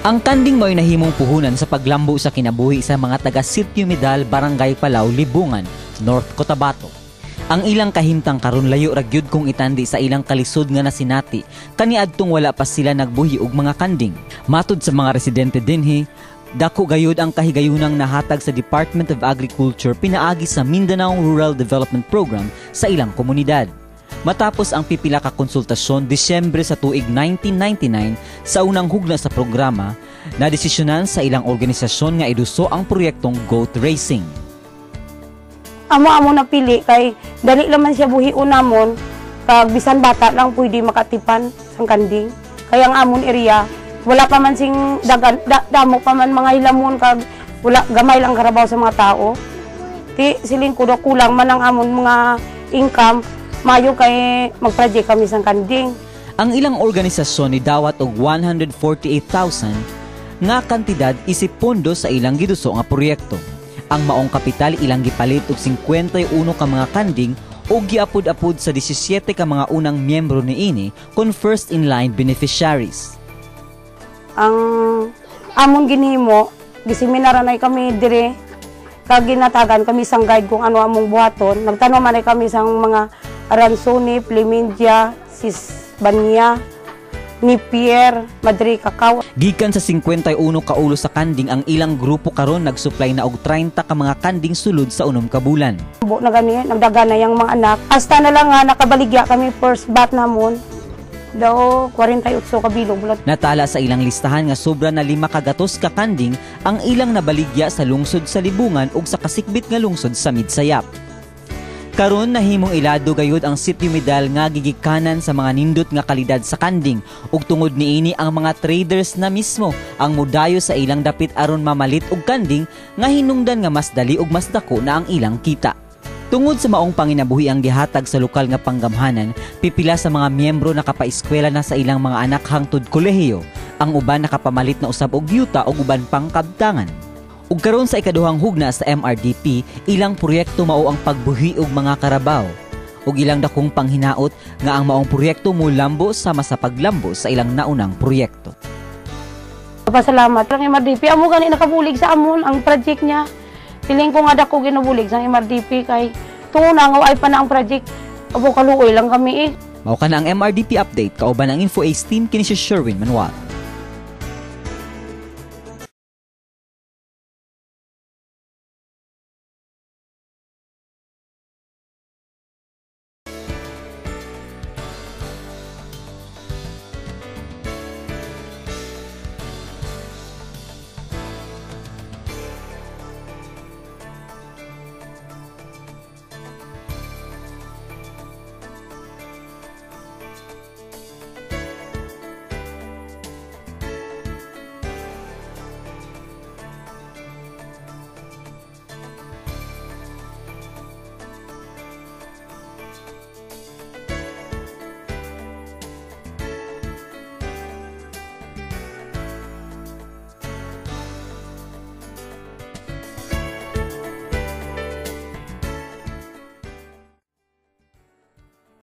Ang kanding mo'y nahimong puhunan sa paglambo sa kinabuhi sa mga taga Sitio Medal, Barangay Palao, Libungan, North Cotabato. Ang ilang kahimtang karon layo ragyud kung itandi sa ilang kalisod nga nasinati kaniadtong wala pa sila nagbuhi og mga kanding. Matud sa mga residente dinhi, dako gayud ang kahigayunang nahatag sa Department of Agriculture pinaagi sa Mindanao Rural Development Program sa ilang komunidad. Matapos ang pipila ka konsultasyon Disyembre sa tuig 1999 sa unang hugna sa programa, nadesisyonan sa ilang organisasyon nga iduso ang proyektong goat racing. Amo napili kay dali naman siya buhion namon kag bisan bata lang pwede makatipan sang kanding. Kaya ang amon area wala pa man sing dagan damo pa man mga hilamon kag wala gamay lang karabaw sa mga tao. Ti siling kudo kulang man ang amon mga income mayo kay mag-project kami sang kanding. Ang ilang organisasyon ni dawat og 148,000 nga kantidad isip pondo sa ilang giduso nga proyekto. Ang maong kapital ilang gipalit og 51 ka mga kanding o giapod-apod sa 17 ka mga unang miyembro niini kon first in line beneficiaries. Ang amon ginhimo giseminaranay kami dire kag ginatagan kami sang guide kung ano among buhaton. Nagtanong man kami sang mga Aransoni, Plemindia, Sisbania, Nipier, Madri, Cacao. Gikan sa 51 ka ulo sa kanding ang ilang grupo karon nagsupply na og 30 ka mga kanding sulod sa unom ka bulan. Buo na gani, nagdaga na yang mga anak. Hasta na lang nga nakabaligya kami first bat namon. Daw 48 ka bilog. Natala sa ilang listahan nga sobra na 5 kagatos ka kanding ang ilang nabaligya sa lungsod sa Libungan ug sa kasikbit nga lungsod sa Midsayap. Karon nahimong ilado gayud ang Sitio Medal nga gigikanan sa mga nindot nga kalidad sa kanding ug tungod niini ang mga traders na mismo ang mudayo sa ilang dapit aron mamalit og kanding nga hinungdan nga mas dali ug mas dako na ang ilang kita. Tungod sa maong panginabuhi ang gihatag sa lokal nga panggamhanan, pipila sa mga miyembro nakapaeskwela na sa ilang mga anak hangtod kolehiyo, ang uban nakapamalit na usab og yuta ug uban pang kabtangan. Ug karon sa ikaduhang hugna sa MRDP, ilang proyekto mao ang pagbuhi og mga karabaw. Ug ilang dakong panghinaot nga ang maong proyekto mulambo sama sa paglambo sa ilang naunang proyekto. Pasalamat lang MRDP amo gani nakabulig sa amon ang project niya. Piling ko nga dako ginubulig sa MRDP kay tuna nga ay pa na ang project. Abo kaluoy lang kami Mao ka na ang MRDP update kauban ang InfoAce team kini si Sherwin Manuel.